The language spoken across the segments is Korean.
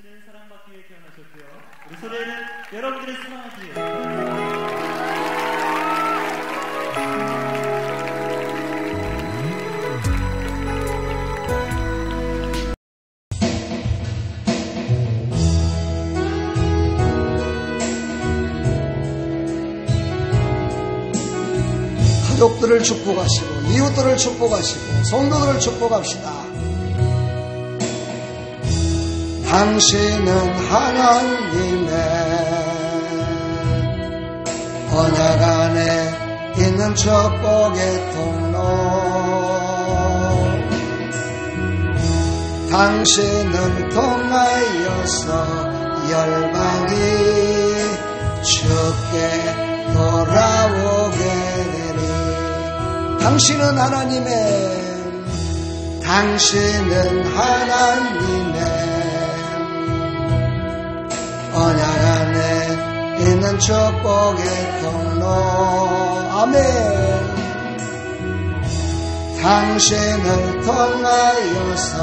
당신은 사랑받기 위해 태어나셨고요. 우리 소리는 여러분들을 사랑하기 위해. 가족들을 축복하시고 이웃들을 축복하시고 성도들을 축복합시다. 당신은 하나님의 언약 안에 있는 축복의 통로. 당신을 통하여서 열방이 주께 돌아오게 되니. 당신은 하나님의 언약 안에 있는 축복의 통로. 아멘. 당신을 통하여서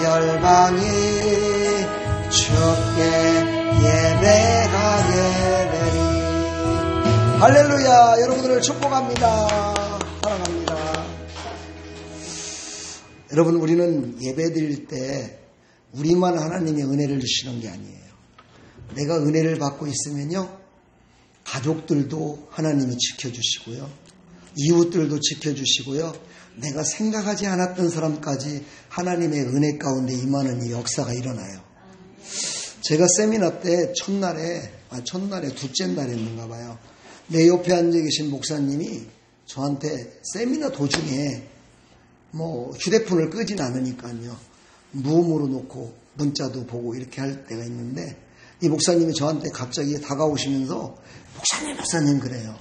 열방이 주께 예배하게 되리. 할렐루야. 여러분들을 축복합니다. 사랑합니다. 여러분, 우리는 예배 드릴 때 우리만 하나님의 은혜를 주시는 게 아니에요. 내가 은혜를 받고 있으면요, 가족들도 하나님이 지켜주시고요, 이웃들도 지켜주시고요, 내가 생각하지 않았던 사람까지 하나님의 은혜 가운데 임하는 이 역사가 일어나요. 제가 세미나 때 첫날에 둘째 날이었는가 봐요. 내 옆에 앉아 계신 목사님이 저한테 세미나 도중에 휴대폰을 끄진 않으니까요, 무음으로 놓고 문자도 보고 이렇게 할 때가 있는데, 이 목사님이 저한테 갑자기 다가오시면서 목사님 그래요.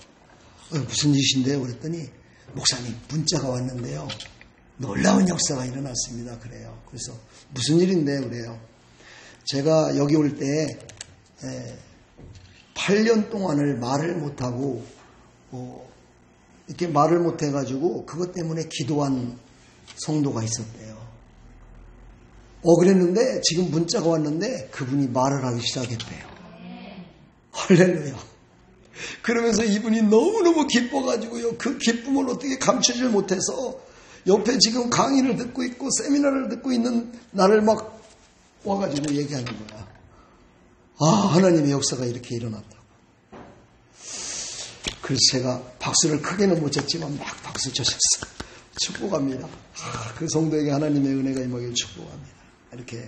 무슨 짓인데요? 그랬더니 목사님 문자가 왔는데요, 놀라운 역사가 일어났습니다. 그래요. 그래서 무슨 일인데? 그래요. 제가 여기 올 때 8년 동안을 말을 못하고 이렇게 말을 못해가지고 그것 때문에 기도한 성도가 있었대요. 그랬는데 지금 문자가 왔는데 그분이 말을 하기 시작했대요. 할렐루야. 그러면서 이분이 너무너무 기뻐가지고요, 그 기쁨을 어떻게 감추질 못해서 옆에 지금 강의를 듣고 있고 세미나를 듣고 있는 나를 막 와가지고 얘기하는 거야. 하나님의 역사가 이렇게 일어났다고. 그래서 제가 박수를 크게는 못 쳤지만 막 박수 쳤었어요. 축복합니다. 그 성도에게 하나님의 은혜가 임하길 축복합니다. 이렇게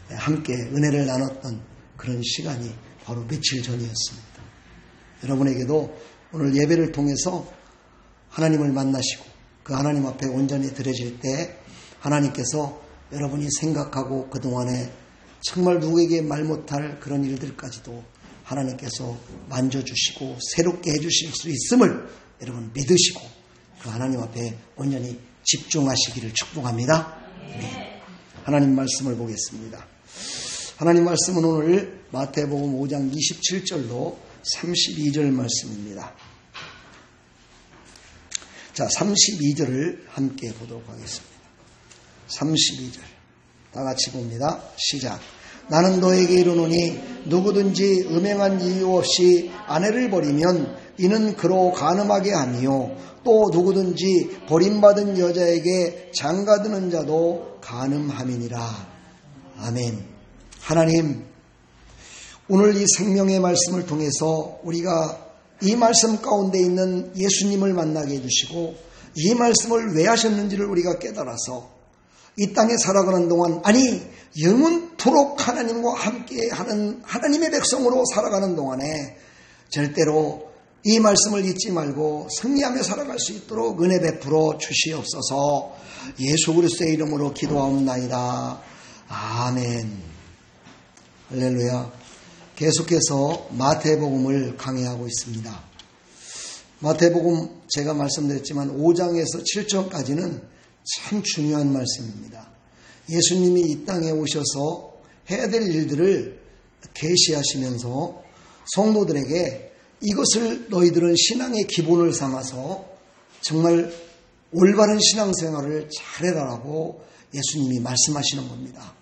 함께 은혜를 나눴던 그런 시간이 바로 며칠 전이었습니다. 여러분에게도 오늘 예배를 통해서 하나님을 만나시고 그 하나님 앞에 온전히 드려질 때 하나님께서 여러분이 생각하고 그동안에 정말 누구에게 말 못할 그런 일들까지도 하나님께서 만져주시고 새롭게 해주실 수 있음을 여러분 믿으시고 그 하나님 앞에 온전히 집중하시기를 축복합니다. 네. 하나님 말씀을 보겠습니다. 하나님 말씀은 오늘 마태복음 5장 27절로 32절 말씀입니다. 자, 32절을 함께 보도록 하겠습니다. 32절 다 같이 봅니다. 시작. 나는 너에게 이르노니 누구든지 음행한 이유 없이 아내를 버리면 이는 그로 간음하게 하니요, 또 누구든지 버림받은 여자에게 장가드는 자도 간음함이니라. 아멘. 하나님, 오늘 이 생명의 말씀을 통해서 우리가 이 말씀 가운데 있는 예수님을 만나게 해주시고 이 말씀을 왜 하셨는지를 우리가 깨달아서 이 땅에 살아가는 동안, 아니 영원토록 하나님과 함께하는 하나님의 백성으로 살아가는 동안에 절대로 이 말씀을 잊지 말고 승리하며 살아갈 수 있도록 은혜 베풀어 주시옵소서. 예수 그리스도의 이름으로 기도하옵나이다. 아멘. 할렐루야. 계속해서 마태복음을 강의하고 있습니다. 마태복음 제가 말씀드렸지만 5장에서 7장까지는 참 중요한 말씀입니다. 예수님이 이 땅에 오셔서 해야 될 일들을 계시하시면서 성도들에게 이것을 너희들은 신앙의 기본을 삼아서 정말 올바른 신앙생활을 잘해라라고 예수님이 말씀하시는 겁니다.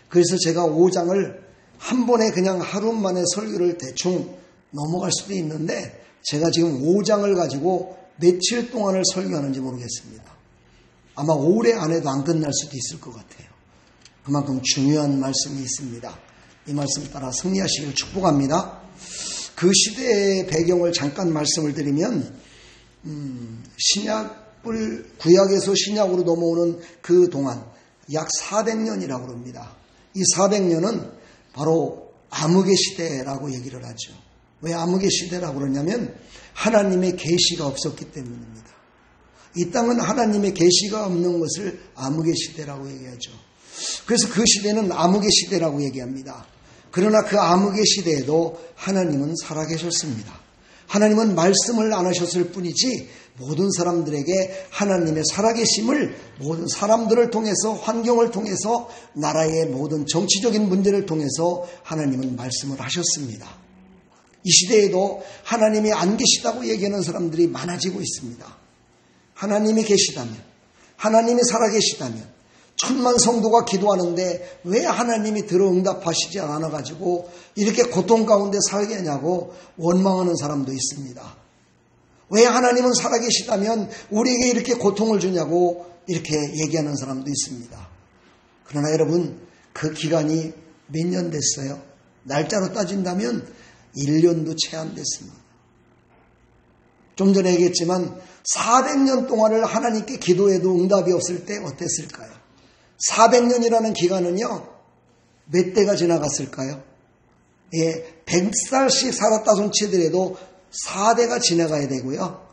그래서 제가 5장을 한 번에 그냥 하루 만에 설교를 대충 넘어갈 수도 있는데 제가 지금 5장을 가지고 며칠 동안을 설교하는지 모르겠습니다. 아마 올해 안에도 안 끝날 수도 있을 것 같아요. 그만큼 중요한 말씀이 있습니다. 이 말씀 따라 승리하시길 축복합니다. 그 시대의 배경을 잠깐 말씀을 드리면 구약에서 신약으로 넘어오는 그 동안 약 400년이라고 합니다. 이 400년은 바로 암흑의 시대라고 얘기를 하죠. 왜 암흑의 시대라고 그러냐면 하나님의 계시가 없었기 때문입니다. 이 땅은 하나님의 계시가 없는 것을 암흑의 시대라고 얘기하죠. 그래서 그 시대는 암흑의 시대라고 얘기합니다. 그러나 그 암흑의 시대에도 하나님은 살아계셨습니다. 하나님은 말씀을 안 하셨을 뿐이지 모든 사람들에게 하나님의 살아계심을 모든 사람들을 통해서 환경을 통해서 나라의 모든 정치적인 문제를 통해서 하나님은 말씀을 하셨습니다. 이 시대에도 하나님이 안 계시다고 얘기하는 사람들이 많아지고 있습니다. 하나님이 계시다면, 하나님이 살아계시다면 천만 성도가 기도하는데 왜 하나님이 들어 응답하시지 않아가지고 이렇게 고통 가운데 살게 하냐고 원망하는 사람도 있습니다. 왜 하나님은 살아계시다면 우리에게 이렇게 고통을 주냐고 이렇게 얘기하는 사람도 있습니다. 그러나 여러분, 그 기간이 몇 년 됐어요? 날짜로 따진다면 1년도 채 안 됐습니다. 좀 전에 얘기했지만 400년 동안을 하나님께 기도해도 응답이 없을 때 어땠을까요? 400년이라는 기간은요, 몇 대가 지나갔을까요? 100살씩 살았다 손치더라도 4대가 지나가야 되고요.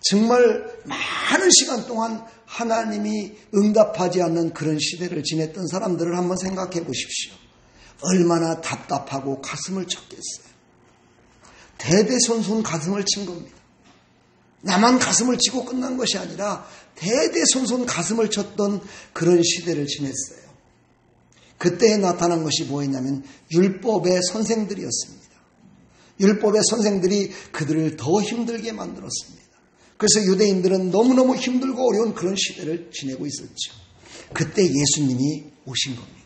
정말 많은 시간 동안 하나님이 응답하지 않는 그런 시대를 지냈던 사람들을 한번 생각해 보십시오. 얼마나 답답하고 가슴을 쳤겠어요. 대대손손 가슴을 친 겁니다. 나만 가슴을 치고 끝난 것이 아니라 대대손손 가슴을 쳤던 그런 시대를 지냈어요. 그때에 나타난 것이 뭐였냐면 율법의 선생들이었습니다. 율법의 선생들이 그들을 더 힘들게 만들었습니다. 그래서 유대인들은 너무너무 힘들고 어려운 그런 시대를 지내고 있었죠. 그때 예수님이 오신 겁니다.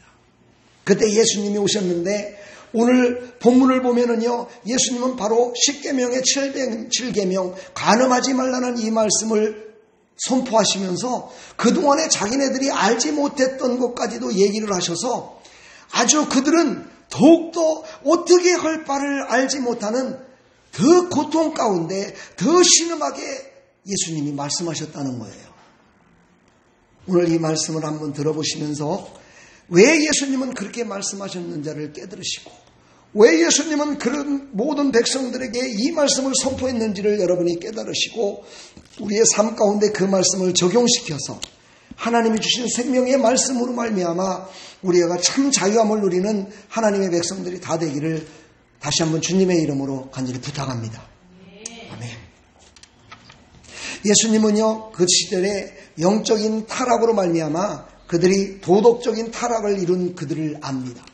그때 예수님이 오셨는데 오늘 본문을 보면은요, 예수님은 바로 10계명의 7계명 간음하지 말라는 이 말씀을 선포하시면서 그동안에 자기네들이 알지 못했던 것까지도 얘기를 하셔서 아주 그들은 더욱더 어떻게 할 바를 알지 못하는 더 고통 가운데 더 신음하게 예수님이 말씀하셨다는 거예요. 오늘 이 말씀을 한번 들어보시면서 왜 예수님은 그렇게 말씀하셨는지를 깨달으시고 왜 예수님은 그런 모든 백성들에게 이 말씀을 선포했는지를 여러분이 깨달으시고 우리의 삶 가운데 그 말씀을 적용시켜서 하나님이 주신 생명의 말씀으로 말미암아 우리가 참 자유함을 누리는 하나님의 백성들이 다 되기를 다시 한번 주님의 이름으로 간절히 부탁합니다. 아멘. 예수님은요, 그 시절에 영적인 타락으로 말미암아 그들이 도덕적인 타락을 이룬 그들을 압니다.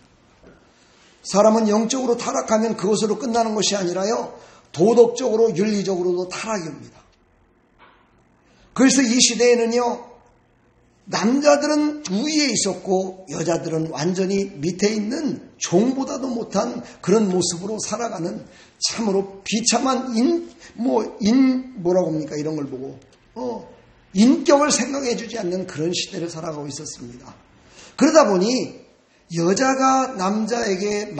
사람은 영적으로 타락하면 그것으로 끝나는 것이 아니라요, 도덕적으로 윤리적으로도 타락이 옵니다. 그래서 이 시대에는요, 남자들은 우위에 있었고 여자들은 완전히 밑에 있는 종보다도 못한 그런 모습으로 살아가는 참으로 비참한 뭐라고 합니까? 이런 걸 보고 인격을 생각해 주지 않는 그런 시대를 살아가고 있었습니다. 그러다 보니 여자가 남자에게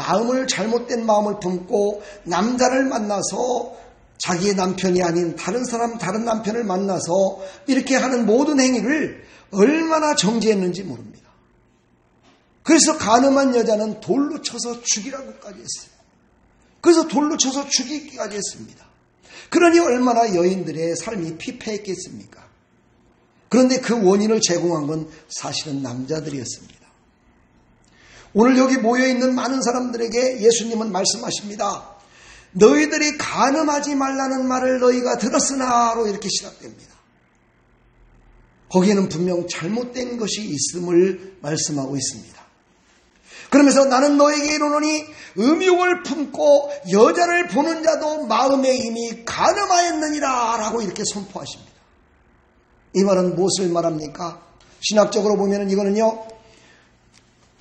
잘못된 마음을 품고 남자를 만나서 자기의 남편이 아닌 다른 남편을 만나서 이렇게 하는 모든 행위를 얼마나 정죄했는지 모릅니다. 그래서 간음한 여자는 돌로 쳐서 죽이라고까지 했어요. 그래서 돌로 쳐서 죽이기까지 했습니다. 그러니 얼마나 여인들의 삶이 피폐했겠습니까? 그런데 그 원인을 제공한 건 사실은 남자들이었습니다. 오늘 여기 모여있는 많은 사람들에게 예수님은 말씀하십니다. 너희들이 간음하지 말라는 말을 너희가 들었으나로 이렇게 시작됩니다. 거기에는 분명 잘못된 것이 있음을 말씀하고 있습니다. 그러면서 나는 너에게 이르노니 음욕을 품고 여자를 보는 자도 마음에 이미 간음하였느니라 라고 이렇게 선포하십니다. 이 말은 무엇을 말합니까? 신학적으로 보면 이거는요,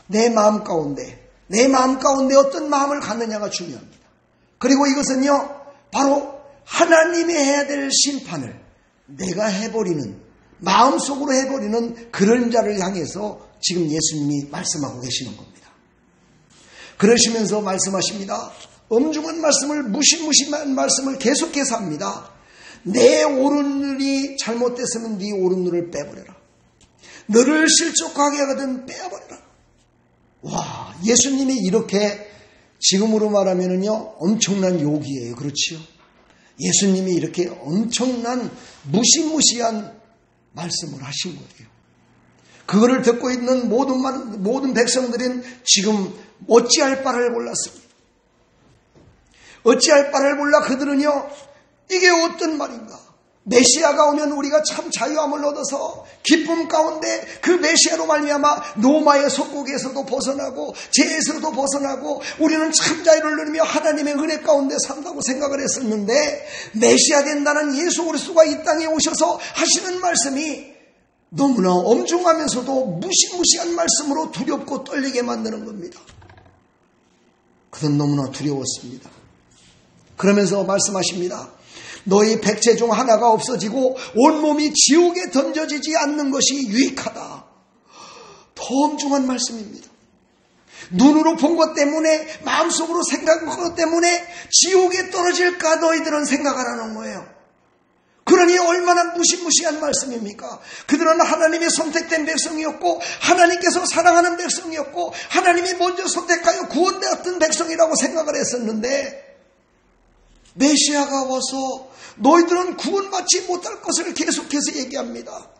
내 마음 가운데 내 마음 가운데 어떤 마음을 갖느냐가 중요합니다. 그리고 이것은요, 바로 하나님이 해야 될 심판을 내가 해버리는, 마음속으로 해버리는 그런 자를 향해서 지금 예수님이 말씀하고 계시는 겁니다. 그러시면서 말씀하십니다. 엄중한 말씀을, 무시무시한 말씀을 계속해서 합니다. 내 오른눈이 잘못됐으면 네 오른눈을 빼버려라. 너를 실족하게 하거든 빼버려라. 와, 예수님이 이렇게 지금으로 말하면은요, 엄청난 욕이에요. 그렇지요? 예수님이 이렇게 엄청난 무시무시한 말씀을 하신 거예요. 그거를 듣고 있는 모든 백성들은 지금 어찌할 바를 몰랐습니다. 어찌할 바를 몰라 그들은요, 이게 어떤 말인가? 메시아가 오면 우리가 참 자유함을 얻어서 기쁨 가운데 그 메시아로 말미암아 로마의 속국에서도 벗어나고 죄에서도 벗어나고 우리는 참 자유를 누리며 하나님의 은혜 가운데 산다고 생각을 했었는데, 메시아 된다는 예수 그리스도가 이 땅에 오셔서 하시는 말씀이 너무나 엄중하면서도 무시무시한 말씀으로 두렵고 떨리게 만드는 겁니다. 그건 너무나 두려웠습니다. 그러면서 말씀하십니다. 너희 백체 중 하나가 없어지고 온몸이 지옥에 던져지지 않는 것이 유익하다. 더 엄중한 말씀입니다. 눈으로 본 것 때문에, 마음속으로 생각한 것 때문에 지옥에 떨어질까 너희들은 생각하라는 거예요. 그러니 얼마나 무시무시한 말씀입니까? 그들은 하나님의 선택된 백성이었고 하나님께서 사랑하는 백성이었고 하나님이 먼저 선택하여 구원되었던 백성이라고 생각을 했었는데, 메시아가 와서 너희들은 구원받지 못할 것을 계속해서 얘기합니다.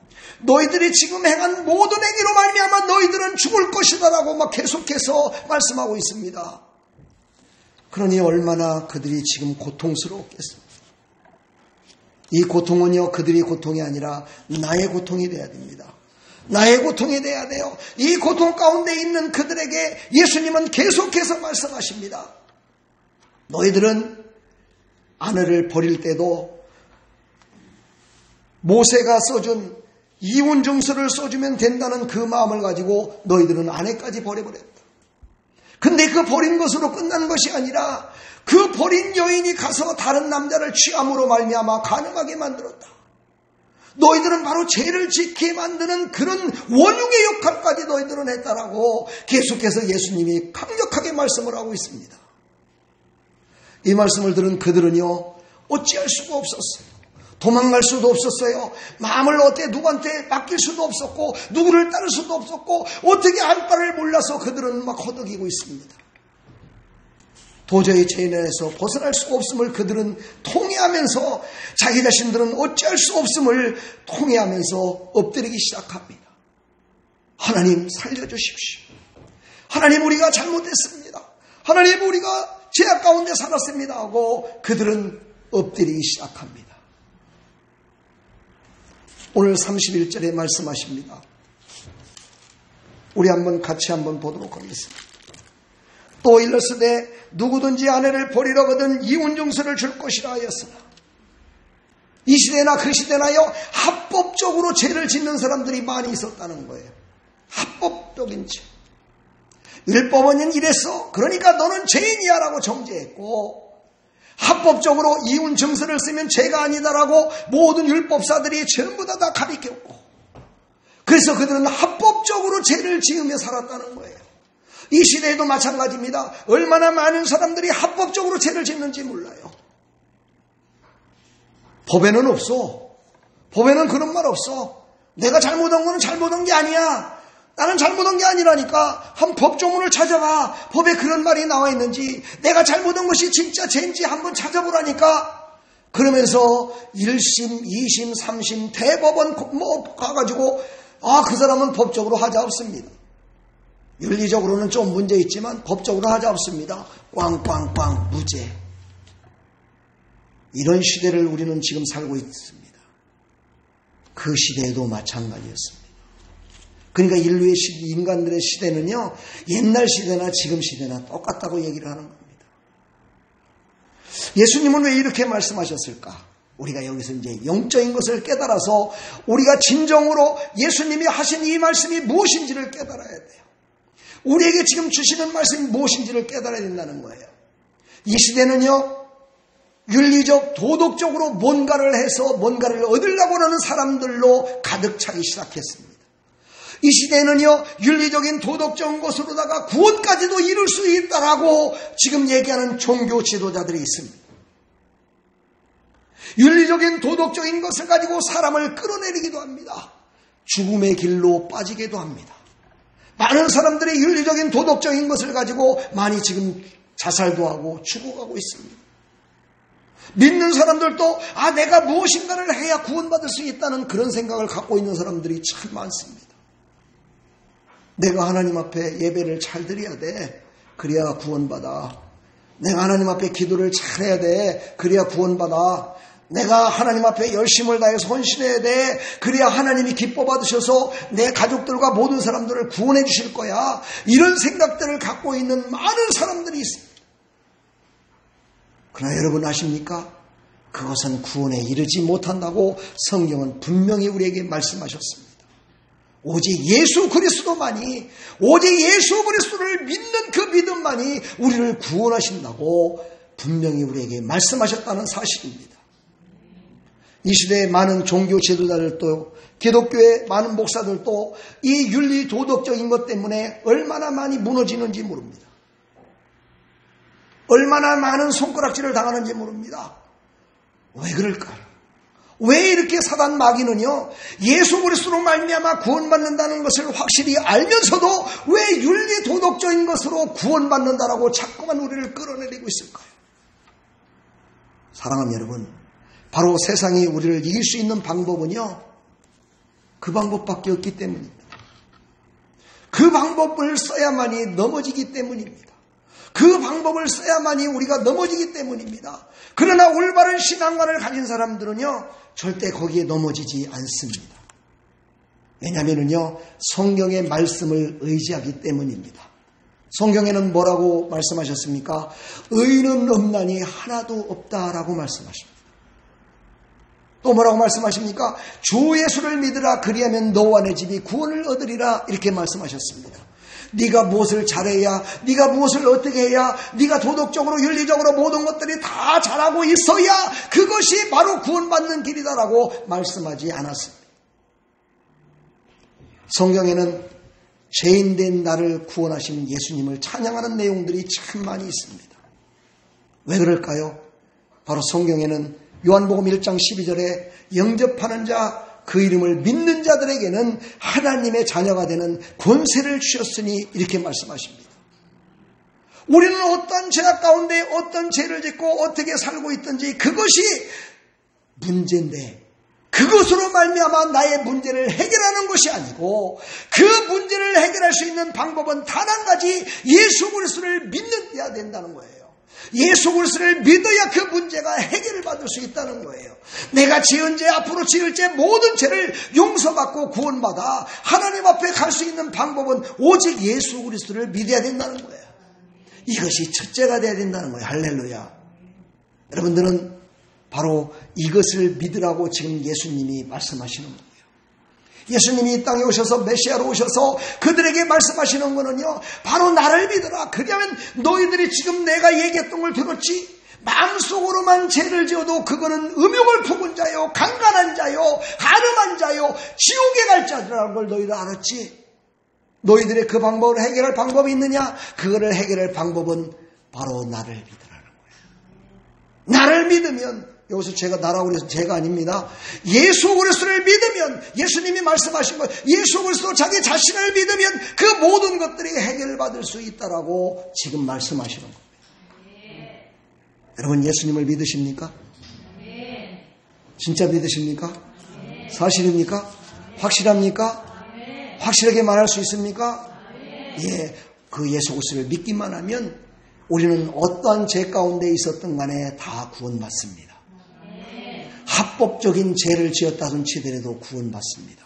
너희들이 지금 행한 모든 행위로 말미암아 너희들은 죽을 것이다라고 막 계속해서 말씀하고 있습니다. 그러니 얼마나 그들이 지금 고통스러웠겠습니까? 이 고통은요, 그들이 고통이 아니라 나의 고통이 돼야 됩니다. 나의 고통이 돼야 돼요. 이 고통 가운데 있는 그들에게 예수님은 계속해서 말씀하십니다. 너희들은 아내를 버릴 때도 모세가 써준 이혼증서를 써주면 된다는 그 마음을 가지고 너희들은 아내까지 버려버렸다. 근데 그 버린 것으로 끝난 것이 아니라 그 버린 여인이 가서 다른 남자를 취함으로 말미암아 가능하게 만들었다. 너희들은 바로 죄를 짓게 만드는 그런 원흉의 역할까지 너희들은 했다라고 계속해서 예수님이 강력하게 말씀을 하고 있습니다. 이 말씀을 들은 그들은요, 어찌할 수가 없었어요. 도망갈 수도 없었어요. 마음을 누구한테 맡길 수도 없었고 누구를 따를 수도 없었고 어떻게 할 바를 몰라서 그들은 막 허덕이고 있습니다. 도저히 죄인에서 벗어날 수가 없음을 그들은 통회하면서, 자기 자신들은 어찌할 수 없음을 통회하면서 엎드리기 시작합니다. 하나님 살려주십시오. 하나님 우리가 잘못했습니다. 하나님 우리가 죄악 가운데 살았습니다 하고 그들은 엎드리기 시작합니다. 오늘 31절에 말씀하십니다. 우리 같이 한번 보도록 하겠습니다. 또 일렀으되 누구든지 아내를 버리려거든 이혼증서를 줄 것이라 하였으나, 이 시대나 그 시대나요, 합법적으로 죄를 짓는 사람들이 많이 있었다는 거예요. 합법적인 죄. 율법은 이랬어. 그러니까 너는 죄인이야 라고 정죄했고, 합법적으로 이혼 증서를 쓰면 죄가 아니다라고 모든 율법사들이 전부 다 가리켰고, 그래서 그들은 합법적으로 죄를 지으며 살았다는 거예요. 이 시대에도 마찬가지입니다. 얼마나 많은 사람들이 합법적으로 죄를 짓는지 몰라요. 법에는 없어. 법에는 그런 말 없어. 내가 잘못한 거는 잘못한 게 아니야. 나는 잘못한 게 아니라니까. 한 법조문을 찾아봐. 법에 그런 말이 나와 있는지, 내가 잘못한 것이 진짜 죄인지 한번 찾아보라니까. 그러면서 1심, 2심, 3심, 대법원 가가지고 그 사람은 법적으로 하자 없습니다. 윤리적으로는 좀 문제 있지만 법적으로 하자 없습니다. 꽝꽝꽝 무죄. 이런 시대를 우리는 지금 살고 있습니다. 그 시대에도 마찬가지였습니다. 그러니까 인간들의 시대는요, 옛날 시대나 지금 시대나 똑같다고 얘기를 하는 겁니다. 예수님은 왜 이렇게 말씀하셨을까? 우리가 여기서 이제 영적인 것을 깨달아서 우리가 진정으로 예수님이 하신 이 말씀이 무엇인지를 깨달아야 돼요. 우리에게 지금 주시는 말씀이 무엇인지를 깨달아야 된다는 거예요. 이 시대는요, 윤리적, 도덕적으로 뭔가를 해서 뭔가를 얻으려고 하는 사람들로 가득 차기 시작했습니다. 이 시대에는요, 윤리적인 도덕적인 것으로다가 구원까지도 이룰 수 있다라고 지금 얘기하는 종교 지도자들이 있습니다. 윤리적인 도덕적인 것을 가지고 사람을 끌어내리기도 합니다. 죽음의 길로 빠지기도 합니다. 많은 사람들이 윤리적인 도덕적인 것을 가지고 많이 지금 자살도 하고 죽어가고 있습니다. 믿는 사람들도 내가 무엇인가를 해야 구원받을 수 있다는 그런 생각을 갖고 있는 사람들이 참 많습니다. 내가 하나님 앞에 예배를 잘 드려야 돼. 그래야 구원받아. 내가 하나님 앞에 기도를 잘해야 돼. 그래야 구원받아. 내가 하나님 앞에 열심을 다해서 헌신해야 돼. 그래야 하나님이 기뻐 받으셔서 내 가족들과 모든 사람들을 구원해 주실 거야. 이런 생각들을 갖고 있는 많은 사람들이 있습니다. 그러나 여러분 아십니까? 그것은 구원에 이르지 못한다고 성경은 분명히 우리에게 말씀하셨습니다. 오직 예수 그리스도만이, 오직 예수 그리스도를 믿는 그 믿음만이 우리를 구원하신다고 분명히 우리에게 말씀하셨다는 사실입니다. 이 시대의 많은 종교 지도자들도, 기독교의 많은 목사들도 이 윤리 도덕적인 것 때문에 얼마나 많이 무너지는지 모릅니다. 얼마나 많은 손가락질을 당하는지 모릅니다. 왜 그럴까요? 왜 이렇게 사단 마귀는요, 예수 그리스도로 말미암아 구원받는다는 것을 확실히 알면서도 왜 윤리 도덕적인 것으로 구원받는다라고 자꾸만 우리를 끌어내리고 있을까요? 사랑하는 여러분, 바로 세상이 우리를 이길 수 있는 방법은요, 그 방법밖에 없기 때문입니다. 그 방법을 써야만이 넘어지기 때문입니다. 그 방법을 써야만이 우리가 넘어지기 때문입니다. 그러나 올바른 신앙관을 가진 사람들은요, 절대 거기에 넘어지지 않습니다. 왜냐하면요, 성경의 말씀을 의지하기 때문입니다. 성경에는 뭐라고 말씀하셨습니까? 의인은 없나니 하나도 없다라고 말씀하십니다. 또 뭐라고 말씀하십니까? 주 예수를 믿으라, 그리하면 너와 내 집이 구원을 얻으리라, 이렇게 말씀하셨습니다. 네가 무엇을 잘해야, 네가 무엇을 어떻게 해야, 네가 도덕적으로 윤리적으로 모든 것들이 다 잘하고 있어야 그것이 바로 구원받는 길이다라고 말씀하지 않았습니다. 성경에는 죄인된 나를 구원하신 예수님을 찬양하는 내용들이 참 많이 있습니다. 왜 그럴까요? 바로 성경에는 요한복음 1장 12절에 영접하는 자, 그 이름을 믿는 자들에게는 하나님의 자녀가 되는 권세를 주셨으니, 이렇게 말씀하십니다. 우리는 어떤 죄악 가운데 어떤 죄를 짓고 어떻게 살고 있든지 그것이 문제인데, 그것으로 말미암아 나의 문제를 해결하는 것이 아니고, 그 문제를 해결할 수 있는 방법은 단 한 가지, 예수 그리스도를 믿어야 된다는 거예요. 예수 그리스도를 믿어야 그 문제가 해결을 받을 수 있다는 거예요. 내가 지은 죄, 앞으로 지을 죄, 모든 죄를 용서받고 구원받아 하나님 앞에 갈 수 있는 방법은 오직 예수 그리스도를 믿어야 된다는 거예요. 이것이 첫째가 돼야 된다는 거예요. 할렐루야. 여러분들은 바로 이것을 믿으라고 지금 예수님이 말씀하시는 거예요. 예수님이 이 땅에 오셔서, 메시아로 오셔서 그들에게 말씀하시는 거는요, 바로 나를 믿어라. 그러면 너희들이 지금 내가 얘기했던 걸 들었지? 마음속으로만 죄를 지어도 그거는 음욕을 품은 자요, 강간한 자요, 간음한 자요, 지옥에 갈 자라는 걸 너희들 알았지? 너희들의 그 방법을 해결할 방법이 있느냐? 그거를 해결할 방법은 바로 나를 믿으라는 거예요. 나를 믿으면, 여기서 제가 나라고 그래서 제가 아닙니다. 예수 그리스도를 믿으면, 예수님이 말씀하신 것, 예수 그리스도 자기 자신을 믿으면 그 모든 것들이 해결받을 수 있다라고 지금 말씀하시는 겁니다. 여러분, 예수님을 믿으십니까? 진짜 믿으십니까? 사실입니까? 확실합니까? 확실하게 말할 수 있습니까? 예, 그 예수 그리스도를 믿기만 하면 우리는 어떠한 죄 가운데 있었던 간에 다 구원받습니다. 합법적인 죄를 지었다든 치더라도 구원받습니다.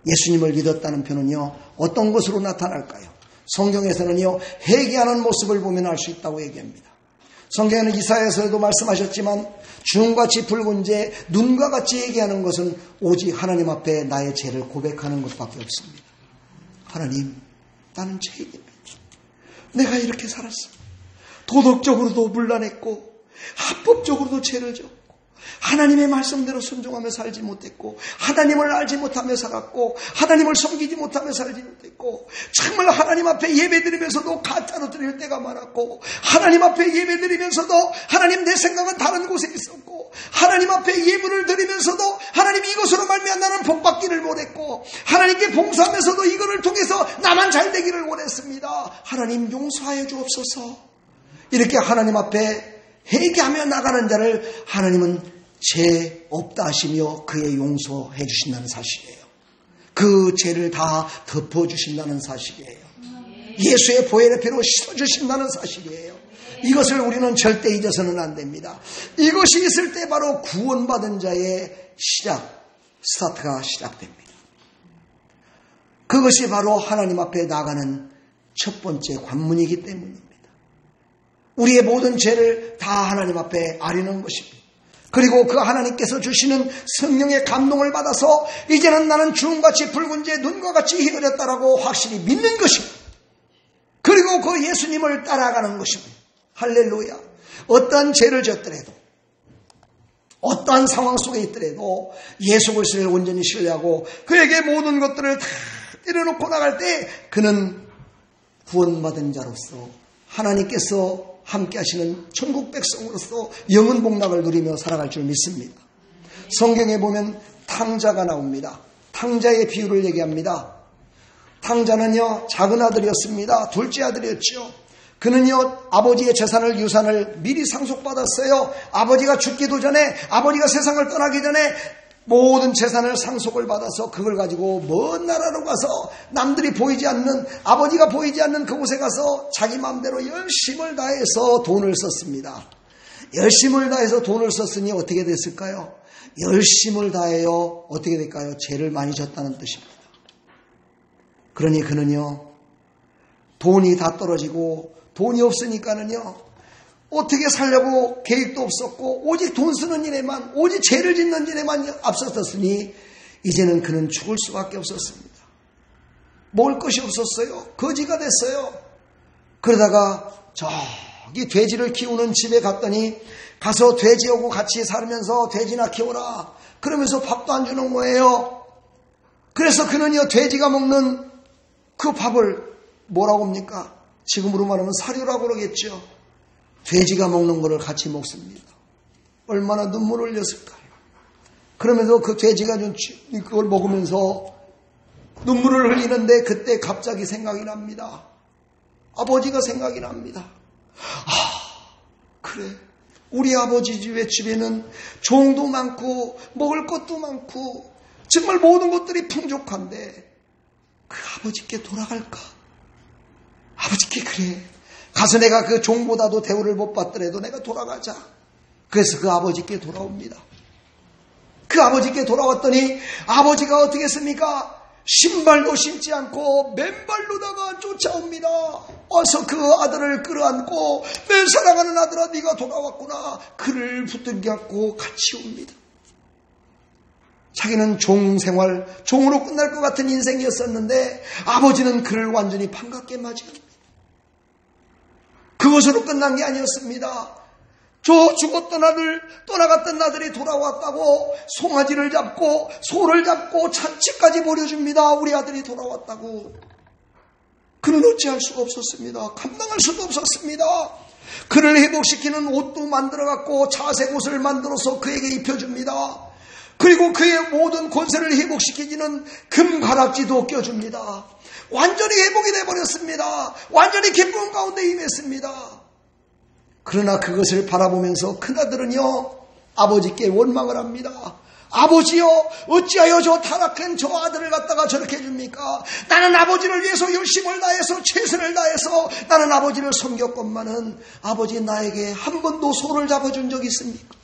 예수님을 믿었다는 표현은요, 어떤 것으로 나타날까요? 성경에서는요, 회개하는 모습을 보면 알 수 있다고 얘기합니다. 성경에는 이사야서에도 말씀하셨지만, 주홍같이 붉은 죄, 눈과 같이 얘기하는 것은 오직 하나님 앞에 나의 죄를 고백하는 것밖에 없습니다. 하나님, 나는 죄인입니다. 내가 이렇게 살았습니다. 도덕적으로도 문란했고 합법적으로도 죄를 졌고 하나님의 말씀대로 순종하며 살지 못했고 하나님을 알지 못하며 살았고 하나님을 섬기지 못하며 살지 못했고 정말 하나님 앞에 예배드리면서도 가짜로 드릴 때가 많았고 하나님 앞에 예배드리면서도 하나님 내 생각은 다른 곳에 있었고 하나님 앞에 예물을 드리면서도 하나님 이것으로 말미암아 나는 복받기를 원했고 하나님께 봉사하면서도 이거를 통해서 나만 잘되기를 원했습니다. 하나님 용서하여 주옵소서. 이렇게 하나님 앞에 회개하며 나가는 자를 하나님은 죄 없다 하시며 그의 용서해 주신다는 사실이에요. 그 죄를 다 덮어주신다는 사실이에요. 예수의 보혈의 피로 씻어주신다는 사실이에요. 이것을 우리는 절대 잊어서는 안 됩니다. 이것이 있을 때 바로 구원받은 자의 스타트가 시작됩니다. 그것이 바로 하나님 앞에 나가는 첫 번째 관문이기 때문입니다. 우리의 모든 죄를 다 하나님 앞에 아뢰는 것입니다. 그리고 그 하나님께서 주시는 성령의 감동을 받아서 이제는 나는 주음같이 붉은 죄 눈과 같이 희어렸다라고 확실히 믿는 것입니다. 그리고 그 예수님을 따라가는 것입니다. 할렐루야. 어떠한 죄를 졌더라도 어떠한 상황 속에 있더라도 예수 그리스도를 온전히 신뢰하고 그에게 모든 것들을 다 때려놓고 나갈 때 그는 구원받은 자로서 하나님께서 함께 하시는 천국 백성으로서 영원 복락을 누리며 살아갈 줄 믿습니다. 성경에 보면 탕자가 나옵니다. 탕자의 비유를 얘기합니다. 탕자는요 작은 아들이었습니다. 둘째 아들이었죠. 그는요 아버지의 재산을 유산을 미리 상속받았어요. 아버지가 죽기도 전에 아버지가 세상을 떠나기 전에 모든 재산을 상속을 받아서 그걸 가지고 먼 나라로 가서 남들이 보이지 않는 아버지가 보이지 않는 그곳에 가서 자기 마음대로 열심을 다해서 돈을 썼습니다. 열심을 다해서 돈을 썼으니 어떻게 됐을까요? 열심을 다해요. 어떻게 될까요? 죄를 많이 졌다는 뜻입니다. 그러니 그는요 돈이 다 떨어지고 돈이 없으니까는요 어떻게 살려고 계획도 없었고 오직 돈 쓰는 일에만 오직 죄를 짓는 일에만 앞섰었으니 이제는 그는 죽을 수밖에 없었습니다. 먹을 것이 없었어요. 거지가 됐어요. 그러다가 저기 돼지를 키우는 집에 갔더니 가서 돼지하고 같이 살면서 돼지나 키워라 그러면서 밥도 안 주는 거예요. 그래서 그는요 돼지가 먹는 그 밥을 뭐라고 합니까? 지금으로 말하면 사료라고 그러겠죠. 돼지가 먹는 것을 같이 먹습니다. 얼마나 눈물을 흘렸을까요? 그러면서 그 돼지가 그걸 먹으면서 눈물을 흘리는데 그때 갑자기 생각이 납니다. 아버지가 생각이 납니다. 그래. 우리 아버지 집에는 종도 많고 먹을 것도 많고 정말 모든 것들이 풍족한데 그 아버지께 돌아갈까? 아버지께 그래. 가서 내가 그 종보다도 대우를 못 받더라도 내가 돌아가자. 그래서 그 아버지께 돌아옵니다. 그 아버지께 돌아왔더니 아버지가 어떻게 했습니까? 신발도 신지 않고 맨발로다가 쫓아옵니다. 와서 그 아들을 끌어안고 내 사랑하는 아들아 네가 돌아왔구나. 그를 붙들고 같이 옵니다. 자기는 종 생활, 종으로 끝날 것 같은 인생이었었는데 아버지는 그를 완전히 반갑게 맞이합니다. 그것으로 끝난 게 아니었습니다. 저 죽었던 아들, 떠나갔던 아들이 돌아왔다고 송아지를 잡고 소를 잡고 잔치까지 벌여줍니다. 우리 아들이 돌아왔다고. 그는 어찌할 수가 없었습니다. 감당할 수도 없었습니다. 그를 회복시키는 옷도 만들어갖고 자색 옷을 만들어서 그에게 입혀줍니다. 그리고 그의 모든 권세를 회복시키기는 금가락지도 껴줍니다. 완전히 회복이 돼버렸습니다. 완전히 기쁨 가운데 임했습니다. 그러나 그것을 바라보면서 큰아들은요 아버지께 원망을 합니다. 아버지요 어찌하여 저 타락한 저 아들을 갖다가 저렇게 해줍니까? 나는 아버지를 위해서 열심을 다해서 최선을 다해서 나는 아버지를 섬겼건만은 아버지 나에게 한 번도 소를 잡아준 적이 있습니까?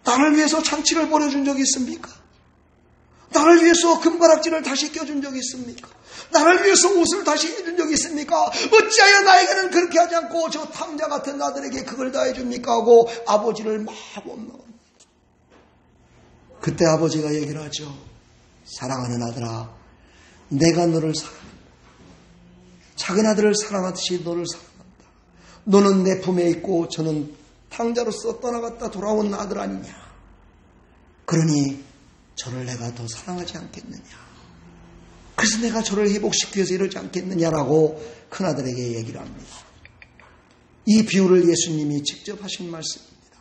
나를 위해서 잔치를 벌여준 적이 있습니까? 나를 위해서 금가락지를 다시 껴준 적이 있습니까? 나를 위해서 옷을 다시 해준 적이 있습니까? 어찌하여 나에게는 그렇게 하지 않고 저 탕자 같은 아들에게 그걸 다 해줍니까? 하고 아버지를 막 원망합니다. 그때 아버지가 얘기를 하죠. 사랑하는 아들아, 내가 너를 사랑해. 자기 아들을 사랑하듯이 너를 사랑한다. 너는 내 품에 있고 저는 탕자로서 떠나갔다 돌아온 아들 아니냐. 그러니 저를 내가 더 사랑하지 않겠느냐. 그래서 내가 저를 회복시키기 위해서 이러지 않겠느냐라고 큰아들에게 얘기를 합니다. 이 비유를 예수님이 직접 하신 말씀입니다.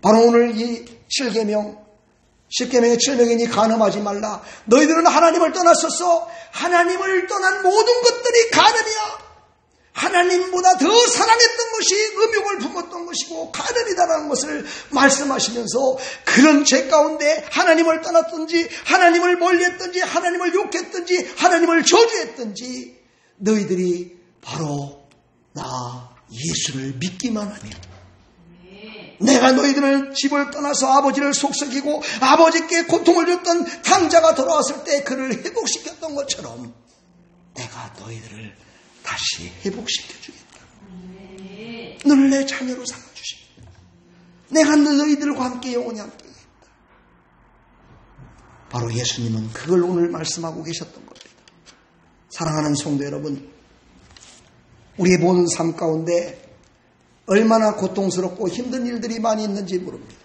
바로 오늘 이 10계명의 7명이니 간음하지 말라. 너희들은 하나님을 떠났었어. 하나님을 떠난 모든 것들이 간음이야. 하나님보다 더 사랑했던 것이 음욕을 품었던 것이고 간음이다라는 것을 말씀하시면서 그런 죄 가운데 하나님을 떠났든지 하나님을 멀리했든지 하나님을 욕했든지 하나님을 저주했든지 너희들이 바로 나 예수를 믿기만 하면 내가 너희들을 집을 떠나서 아버지를 속썩이고 아버지께 고통을 줬던 탕자가 돌아왔을 때 그를 회복시켰던 것처럼 내가 너희들을 다시 회복시켜주겠다. 너를 내 자녀로 삼아주시겠다. 내가 너희들과 함께 영원히 함께하겠다. 바로 예수님은 그걸 오늘 말씀하고 계셨던 겁니다. 사랑하는 성도 여러분, 우리의 모든 삶 가운데 얼마나 고통스럽고 힘든 일들이 많이 있는지 모릅니다.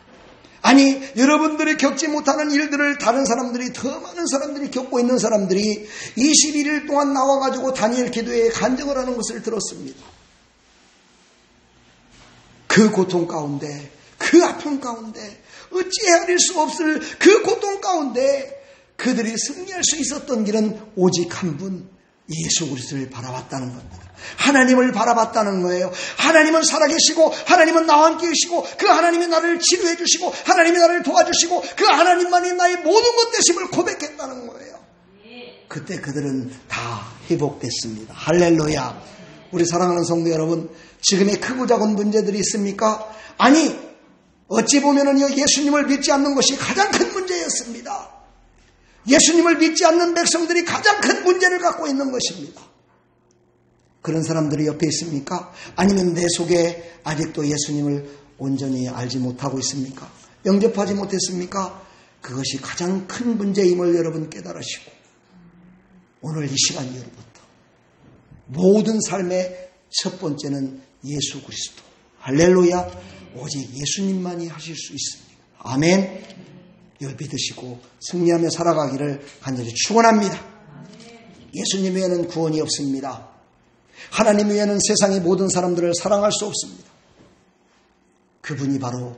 아니, 여러분들이 겪지 못하는 일들을 다른 사람들이, 더 많은 사람들이 겪고 있는 사람들이 21일 동안 나와가지고 다니엘 기도회에 간증을 하는 것을 들었습니다. 그 고통 가운데, 그 아픔 가운데, 어찌 헤아릴 수 없을 그 고통 가운데 그들이 승리할 수 있었던 길은 오직 한 분, 예수 그리스도를 바라봤다는 겁니다. 하나님을 바라봤다는 거예요. 하나님은 살아계시고 하나님은 나와 함께 계시고 그 하나님이 나를 치료해 주시고 하나님이 나를 도와주시고 그 하나님만이 나의 모든 것 되심을 고백했다는 거예요. 그때 그들은 다 회복됐습니다. 할렐루야. 우리 사랑하는 성도 여러분, 지금의 크고 작은 문제들이 있습니까? 아니, 어찌 보면은요, 예수님을 믿지 않는 것이 가장 큰 문제였습니다. 예수님을 믿지 않는 백성들이 가장 큰 문제를 갖고 있는 것입니다. 그런 사람들이 옆에 있습니까? 아니면 내 속에 아직도 예수님을 온전히 알지 못하고 있습니까? 영접하지 못했습니까? 그것이 가장 큰 문제임을 여러분 깨달으시고 오늘 이 시간 이후부터 모든 삶의 첫 번째는 예수 그리스도. 할렐루야. 오직 예수님만이 하실 수 있습니다. 아멘. 이걸 믿으시고 승리하며 살아가기를 간절히 축원합니다. 예수님 외에는 구원이 없습니다. 하나님 외에는 세상의 모든 사람들을 사랑할 수 없습니다. 그분이 바로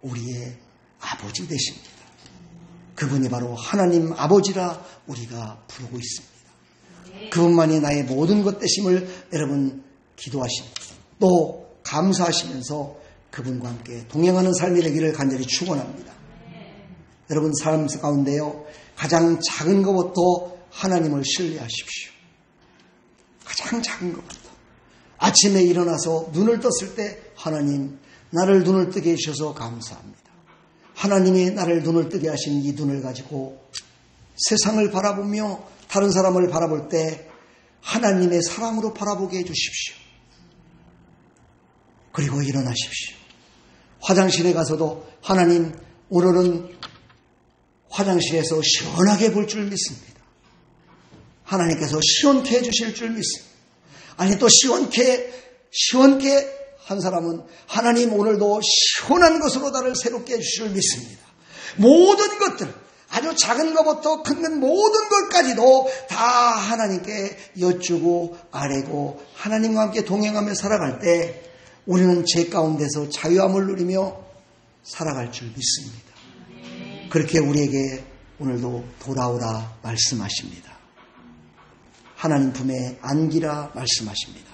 우리의 아버지 되십니다. 그분이 바로 하나님 아버지라 우리가 부르고 있습니다. 그분만이 나의 모든 것 되심을 여러분 기도하십니다. 또 감사하시면서 그분과 함께 동행하는 삶이 되기를 간절히 축원합니다. 여러분 삶 가운데요, 가장 작은 것부터 하나님을 신뢰하십시오. 가장 작은 것부터. 아침에 일어나서 눈을 떴을 때 하나님, 나를 눈을 뜨게 해주셔서 감사합니다. 하나님이 나를 눈을 뜨게 하신 이 눈을 가지고 세상을 바라보며 다른 사람을 바라볼 때 하나님의 사랑으로 바라보게 해주십시오. 그리고 일어나십시오. 화장실에 가서도 하나님, 오늘은 화장실에서 시원하게 볼 줄 믿습니다. 하나님께서 시원케 해주실 줄 믿습니다. 아니 또 시원케 한 사람은 하나님 오늘도 시원한 것으로 나를 새롭게 해주실 줄 믿습니다. 모든 것들, 아주 작은 것부터 큰 것 모든 것까지도 다 하나님께 여쭈고 아뢰고 하나님과 함께 동행하며 살아갈 때 우리는 죄 가운데서 자유함을 누리며 살아갈 줄 믿습니다. 그렇게 우리에게 오늘도 돌아오라 말씀하십니다. 하나님 품에 안기라 말씀하십니다.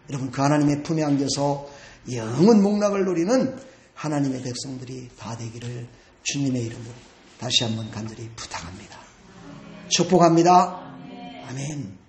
여러분 그 하나님의 품에 안겨서 영원 목락을 누리는 하나님의 백성들이 다 되기를 주님의 이름으로 다시 한번 간절히 부탁합니다. 축복합니다. 아멘.